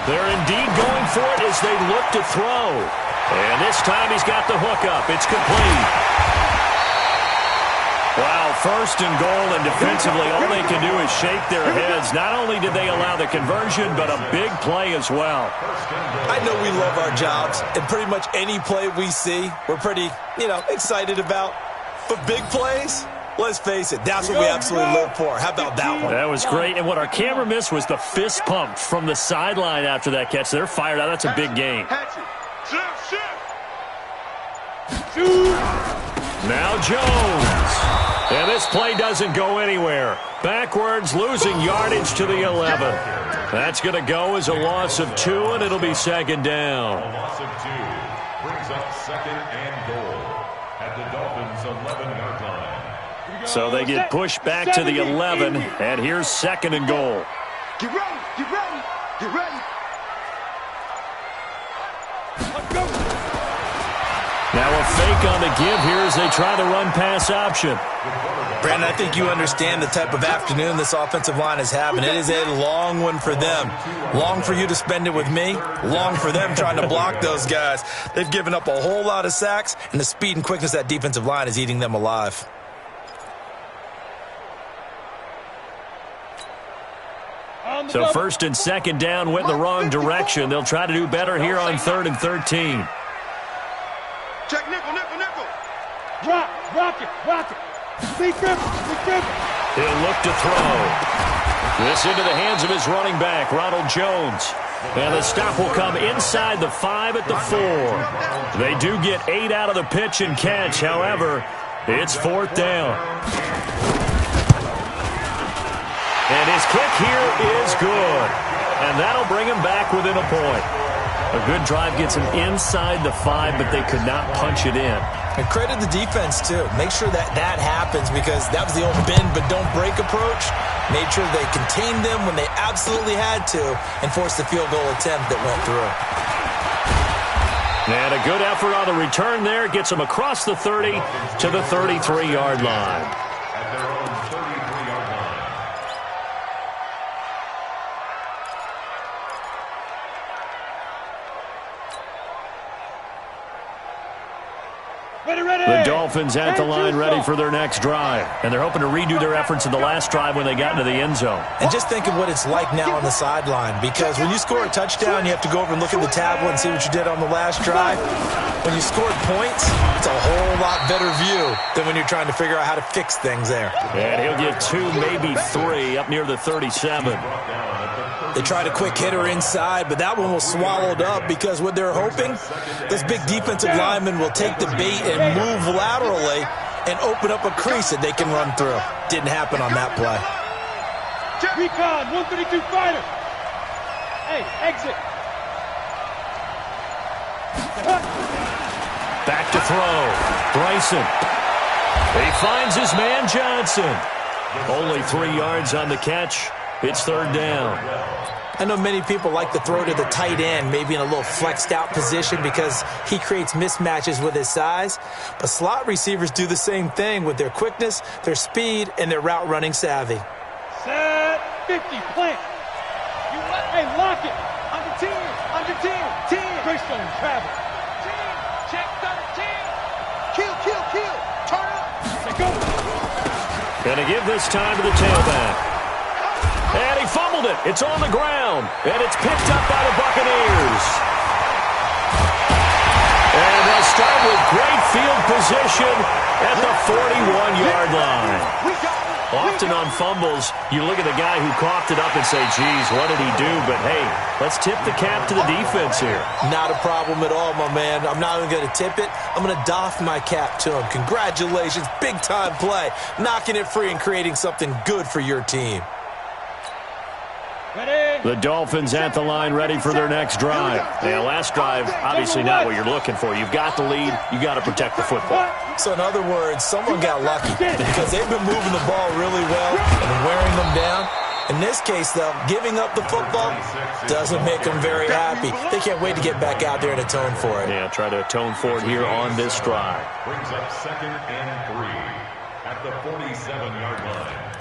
They're indeed going for it as they look to throw. And this time he's got the hook up. It's complete. Wow, 1st and goal, and defensively all they can do is shake their heads. Not only did they allow the conversion, but a big play as well. I know we love our jobs, and pretty much any play we see, we're pretty, excited about. But big plays, let's face it, that's what we absolutely live for. How about that one? That was great, and what our camera missed was the fist pump from the sideline after that catch. They're fired out. That's a big game. Now Jones. And this play doesn't go anywhere. Backwards, losing yardage to the 11. That's going to go as a loss of 2, and it'll be 2nd down. A loss of 2 brings up 2nd and goal at the Dolphins' 11-yard line. So they get pushed back to the 11, and here's 2nd and goal. Get ready, get ready, get ready. Let's go. Now a fake on the give here as they try the run-pass option. Brandon, I think you understand the type of afternoon this offensive line is having. It is a long one for them. Long for you to spend it with me. Long for them trying to block those guys. They've given up a whole lot of sacks, and the speed and quickness of that defensive line is eating them alive. So 1st and 2nd down went in the wrong direction. They'll try to do better here on 3rd and 13. Check nickel, nickel, nickel. Rock it. Big grip. He'll look to throw. This into the hands of his running back, Ronald Jones. And the stop will come inside the 5 at the 4. They do get 8 out of the pitch and catch. However, it's 4th down. And his kick here is good. And that'll bring him back within a point. A good drive gets him inside the 5, but they could not punch it in. And credit the defense, too. Make sure that happens, because that was the old bend but don't break approach. Made sure they contained them when they absolutely had to and forced the field goal attempt that went through. And a good effort on the return there. Gets them across the 30 to the 33-yard line. At their own 33-yard line. Ready. The Dolphins at the line ready for their next drive. And they're hoping to redo their efforts in the last drive when they got into the end zone. And just think of what it's like now on the sideline, because when you score a touchdown, you have to go over and look at the tablet and see what you did on the last drive. When you scored points, it's a whole lot better view than when you're trying to figure out how to fix things there. And he'll get 2, maybe 3 up near the 37. They tried a quick hitter inside, but that one was swallowed up because what they're hoping, this big defensive lineman will take the bait and move laterally and open up a crease that they can run through. Didn't happen on that play. Recon, 132 fighter. Hey, exit. Back to throw. Bryson. He finds his man Johnson. Only 3 yards on the catch. It's 3rd down. I know many people like to throw to the tight end, maybe in a little flexed out position because he creates mismatches with his size. But slot receivers do the same thing with their quickness, their speed, and their route running savvy. Set 50, plant. You what? Hey, lock it. Under 10, under 10, 10. Greystone, travel. 10, check 13. Kill, kill, kill. Turn up. Let's go. Gonna give this time to the tailback. And he fumbled it. It's on the ground. And it's picked up by the Buccaneers. And they'll start with great field position at the 41-yard line. Often on fumbles, you look at the guy who coughed it up and say, geez, what did he do? But, hey, let's tip the cap to the defense here. Not a problem at all, my man. I'm not even going to tip it. I'm going to doff my cap to him. Congratulations. Big-time play. Knocking it free and creating something good for your team. The Dolphins at the line ready for their next drive. Yeah, last drive, obviously not what you're looking for. You've got the lead. You got to protect the football. So in other words, someone got lucky because they've been moving the ball really well and wearing them down. In this case, though, giving up the football doesn't make them very happy. They can't wait to get back out there and atone for it. Yeah, try to atone for it here on this drive. Brings up 2nd and 3 at the 47-yard line.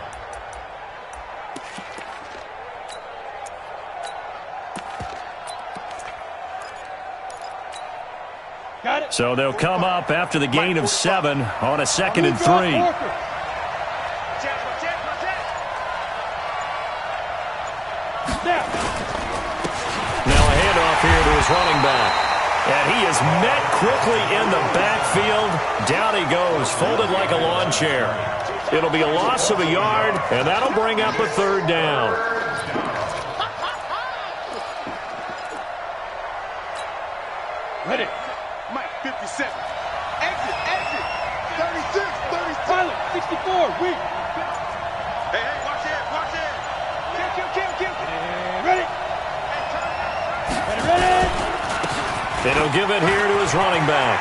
So they'll come up after the gain of 7 on a 2nd and 3. Now a handoff here to his running back. And he is met quickly in the backfield. Down he goes, folded like a lawn chair. It'll be a loss of a yard, and that'll bring up a 3rd down. Ready. Mike, 57. Exit, exit. 36, 36. Pilot, 64, weak. Hey, hey, watch it, watch it. Kill. And ready. Ready. And he'll give it here to his running back.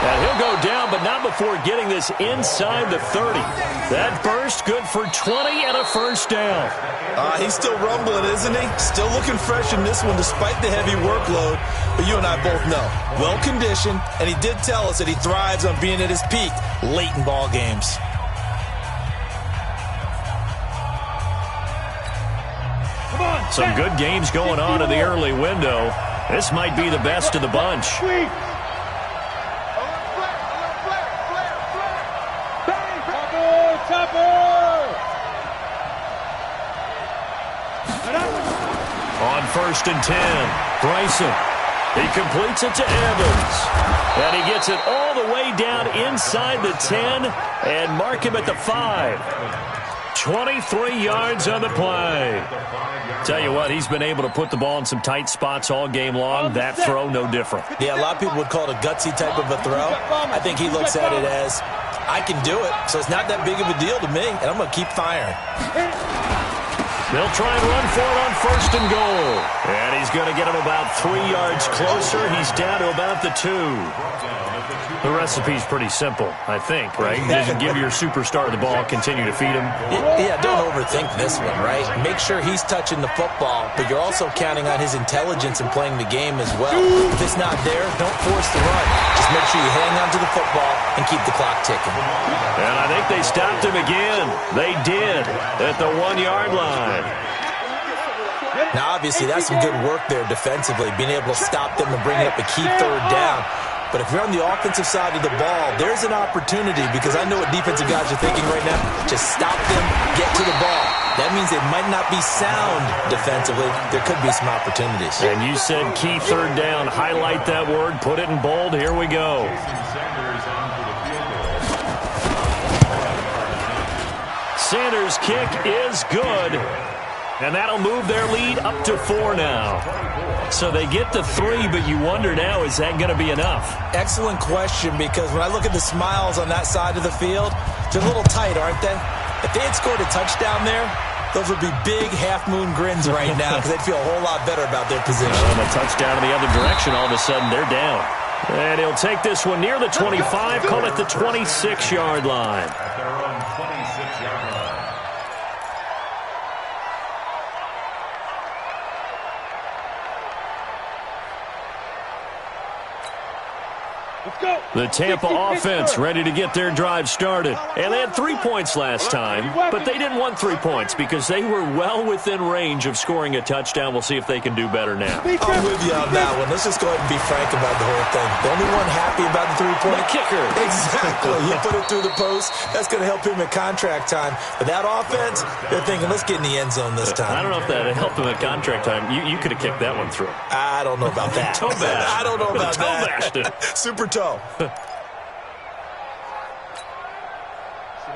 And he'll go down, but not before getting this inside the 30. That burst good for 20 and a 1st down. He's still rumbling, isn't he? Still looking fresh in this one despite the heavy workload. But you and I both know, well-conditioned, and he did tell us that he thrives on being at his peak late in ball games. Come on. Some good games going on in the early window. This might be the best of the bunch. Sweet. Topper. On 1st and 10, Bryson. He completes it to Evans. And he gets it all the way down inside the 10 and mark him at the 5. 23 yards on the play. Tell you what, he's been able to put the ball in some tight spots all game long. That throw, no different. Yeah, a lot of people would call it a gutsy type of a throw. I think he looks at it as, I can do it, so it's not that big of a deal to me, and I'm going to keep firing. They'll try and run for it on 1st and goal. And he's going to get him about 3 yards closer. He's down to about the 2. The recipe's pretty simple, I think, right? Just give your superstar the ball, continue to feed him. Yeah, don't overthink this one, right? Make sure he's touching the football, but you're also counting on his intelligence in playing the game as well. If it's not there, don't force the run. Just make sure you hang on to the football and keep the clock ticking. And I think they stopped him again. They did at the 1-yard line. Now, obviously, that's some good work there defensively, being able to stop them and bring up a key 3rd down. But if you're on the offensive side of the ball, there's an opportunity, because I know what defensive guys are thinking right now. Just stop them, get to the ball. That means they might not be sound defensively. There could be some opportunities. And you said key third down. Highlight that word. Put it in bold. Here we go. Sanders' kick is good. And that'll move their lead up to 4 now. So they get to 3, but you wonder now, is that going to be enough? Excellent question, because when I look at the smiles on that side of the field, they're a little tight, aren't they? If they had scored a touchdown there, those would be big half-moon grins right now, because they'd feel a whole lot better about their position. And a touchdown in the other direction, all of a sudden they're down. And he'll take this one near the 25, call it the 26-yard line. At their own 26-yard line. The Tampa offense ready to get their drive started. And they had 3 points last time, but they didn't want 3 points because they were well within range of scoring a touchdown. We'll see if they can do better now. I'm with you on that one. Let's just go ahead and be frank about the whole thing. The only one happy about the 3-point The kicker. Exactly. You put it through the post. That's going to help him at contract time. But that offense, they're thinking, let's get in the end zone this time. I don't know if that helped him at contract time. You could have kicked that one through. I don't know about that. Toe bash. I don't know about Toe that. bashed it. Super toe.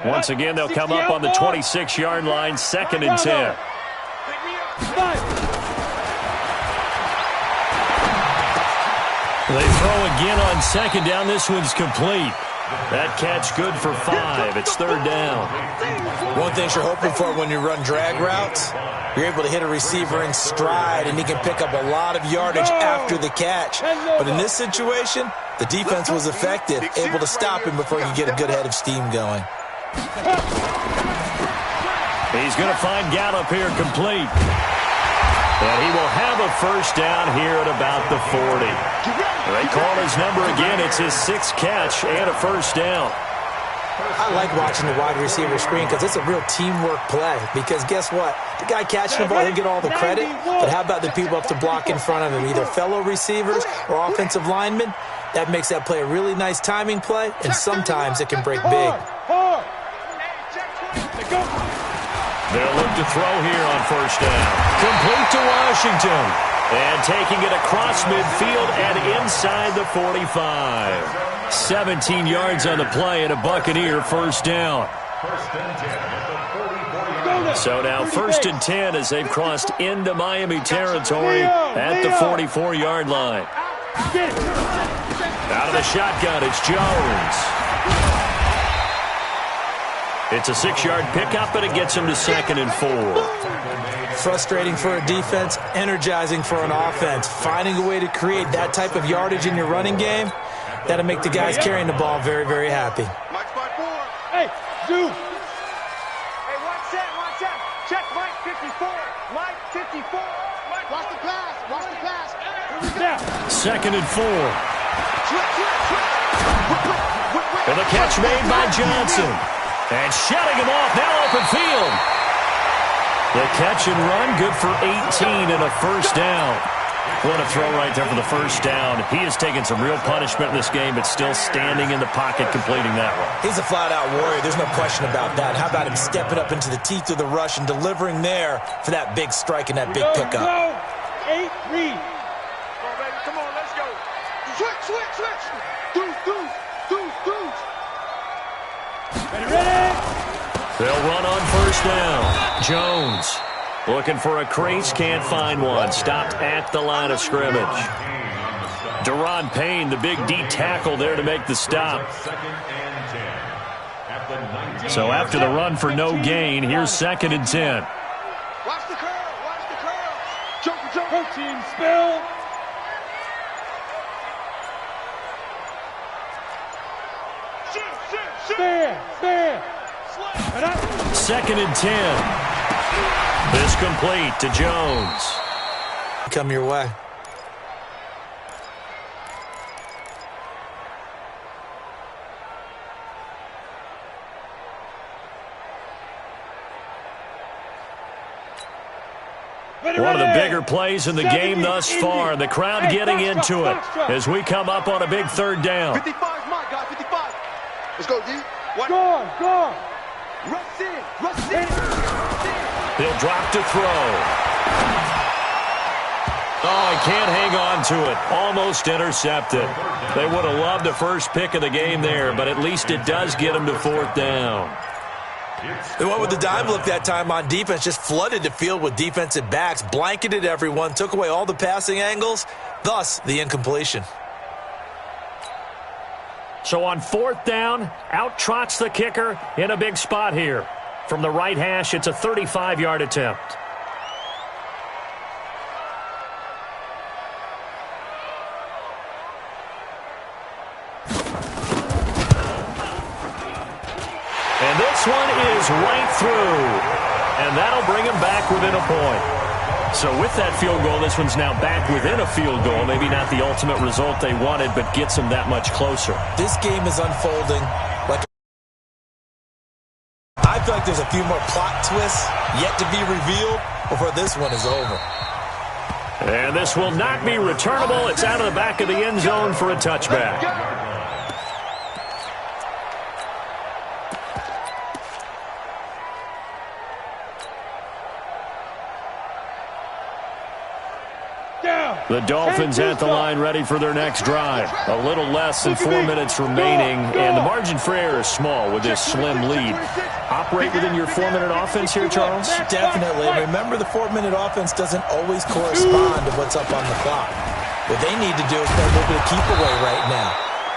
Once again, they'll come up on the 26-yard line, 2nd and 10. They throw again on 2nd down. This one's complete. That catch good for 5. It's 3rd down. One thing you're hoping for when you run drag routes, you're able to hit a receiver in stride, and he can pick up a lot of yardage after the catch. But in this situation, the defense was effective, able to stop him before you get a good head of steam going. He's going to find Gallup here complete. And he will have a 1st down here at about the 40. They call his number again. It's his 6th catch and a 1st down. I like watching the wide receiver screen because it's a real teamwork play. Because guess what? The guy catching the ball, he'll get all the credit. But how about the people up to block in front of him, either fellow receivers or offensive linemen? That makes that play a really nice timing play, and sometimes it can break big. They'll look to throw here on 1st down. Complete to Washington. And taking it across midfield and inside the 45. 17 yards on the play and a Buccaneer 1st down. 1st and 10 at the 40. So now 1st and 10 as they've crossed into Miami territory at the 44-yard line. Out of the shotgun, it's Jones. It's a 6-yard pickup, and it gets him to 2nd and 4. Frustrating for a defense, energizing for an offense. Finding a way to create that type of yardage in your running game, that'll make the guys carrying the ball very, very happy. Mike spot 4. Hey, Zeus. Hey, watch that. Check Mike 54. Mike 54. Mike, watch the pass. Watch the pass. Now. 2nd and 4. And the catch made by Johnson. And shutting him off, now open field. The catch and run, good for 18 and a 1st down. What a throw right there for the 1st down. He has taken some real punishment in this game, but still standing in the pocket completing that one. He's a flat-out warrior. There's no question about that. How about him stepping up into the teeth of the rush and delivering there for that big strike and that big pickup? 8 read. Come on, baby. Come on, let's go. Switch. Deuce. Ready? They'll run on 1st down. Jones looking for a crease, can't find one. Stopped at the line of scrimmage. Deron Payne, the big D tackle there to make the stop. So after the run for no gain, here's 2nd and 10. Watch the curl. Jump. Protein spill. Stand. 2nd and 10. This complete to Jones. Come your way. One of the bigger plays in the game thus far. The crowd getting into it as we come up on a big third down. 55 is my guy, 55. Let's go, D. Go. Rush in. He'll drop to throw. Oh, he can't hang on to it. Almost intercepted. They would have loved the first pick of the game there, but at least it does get him to fourth down. They went with the dime look that time on defense, just flooded the field with defensive backs, blanketed everyone, took away all the passing angles, thus the incompletion. So on fourth down, out trots the kicker in a big spot here. From the right hash, it's a 35-yard attempt. And this one is right through. And that'll bring him back within a point. So with that field goal, this one's now back within a field goal. Maybe not the ultimate result they wanted, but gets them that much closer. This game is unfolding like I feel like there's a few more plot twists yet to be revealed before this one is over. And this will not be returnable. It's out of the back of the end zone for a touchback. The Dolphins at the line ready for their next drive. A little less than 4 minutes remaining, and the margin for error is small with this slim lead. Operate within your 4-minute offense here, Charles? Definitely. Remember, the 4-minute offense doesn't always correspond to what's up on the clock. What they need to do is play a little bit of keep away right now.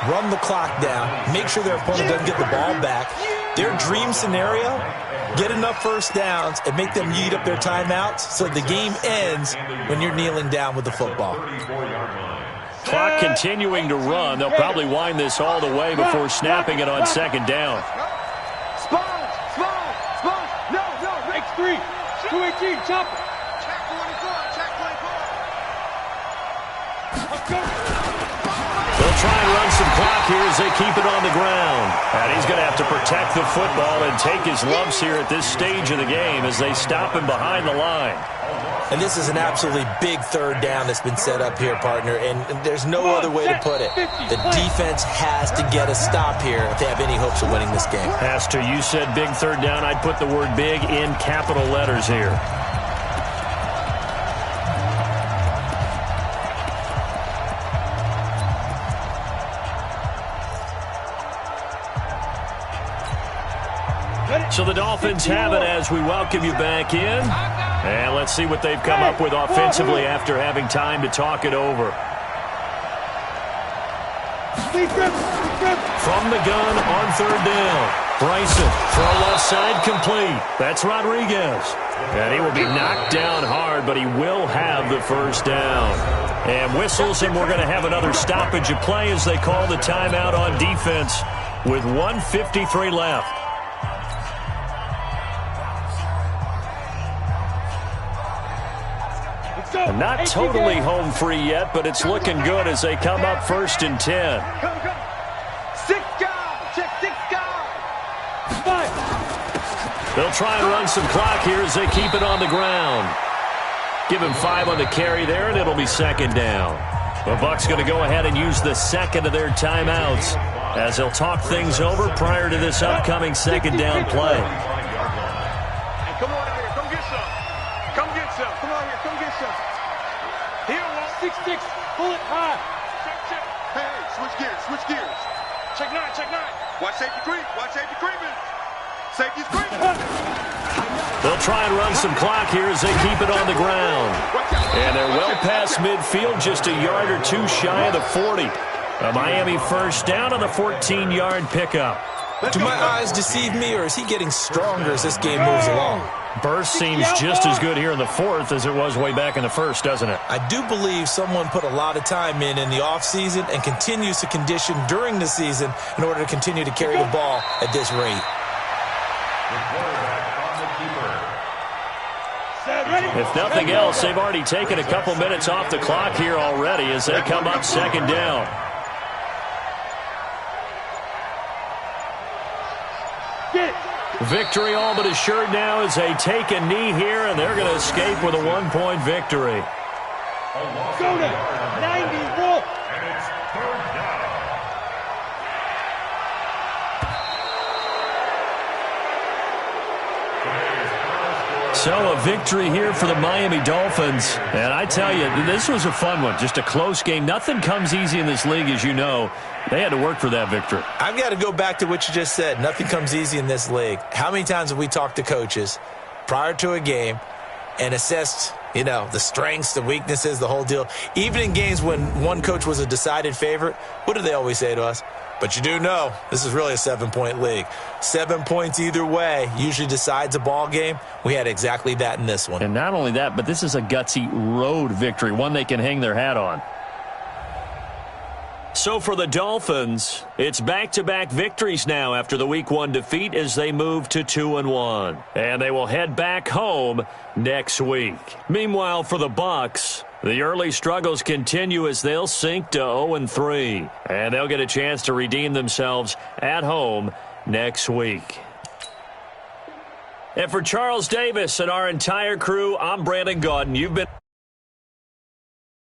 Run the clock down. Make sure their opponent doesn't get the ball back. Their dream scenario, get enough first downs and make them eat up their timeouts so the game ends when you're kneeling down with the football. Clock continuing to run. They'll probably wind this all the way before snapping it on second down. Sponge. No. X3. 218. Chop it. Check 24. They'll try and run some clock here as they keep it on the ground. And he's going to have to protect the football and take his lumps here at this stage of the game as they stop him behind the line. And this is an absolutely big third down that's been set up here, partner, and there's no other way to put it. The defense has to get a stop here if they have any hopes of winning this game. Pastor, you said big third down. I'd put the word big in capital letters here. So the Dolphins have it as we welcome you back in. And let's see what they've come up with offensively after having time to talk it over. From the gun on third down. Bryson, throw left side complete. That's Rodriguez. And he will be knocked down hard, but he will have the first down. And whistles, and we're going to have another stoppage of play as they call the timeout on defense with 1:53 left. Not totally home free yet, but it's looking good as they come up 1st and 10. Come. 6 guys. Check 6 guys. 5. They'll try and run some clock here as they keep it on the ground. Give him 5 on the carry there, and it'll be second down. The Bucs going to go ahead and use the second of their timeouts as they'll talk things over prior to this upcoming second down play. Come on out here. Come get some. Come get some. Come on here. Come get some. Here, 6-6. Pull it high. check. Hey, switch gears. Check 9. Watch safety creeping. Safety's creeping. They'll try and run some clock here as they keep it on the ground. And they're well past midfield, just a yard or two shy of the 40. A Miami first down on the 14-yard pickup. Do my eyes deceive me, or is he getting stronger as this game moves along? Burst seems just as good here in the fourth as it was way back in the first, doesn't it? I do believe someone put a lot of time in the offseason and continues to condition during the season in order to continue to carry the ball at this rate. If nothing else, they've already taken a couple minutes off the clock here already as they come up second down. Get it. Victory all but assured now as they take a knee here, and they're going to escape with a 1-point victory. Go to 91. And it's third down. So a victory here for the Miami Dolphins. And I tell you, this was a fun one. Just a close game. Nothing comes easy in this league, as you know. They had to work for that victory. I've got to go back to what you just said. Nothing comes easy in this league. How many times have we talked to coaches prior to a game and assessed, the strengths, the weaknesses, the whole deal? Even in games when one coach was a decided favorite, what do they always say to us? But you do know this is really a 7-point league. 7 points either way usually decides a ball game. We had exactly that in this one. And not only that, but this is a gutsy road victory, one they can hang their hat on. So for the Dolphins, it's back-to-back victories now after the Week 1 defeat as they move to 2-1. And they will head back home next week. Meanwhile, for the Bucs, the early struggles continue as they'll sink to 0-3. And they'll get a chance to redeem themselves at home next week. And for Charles Davis and our entire crew, I'm Brandon Gaudin. You've been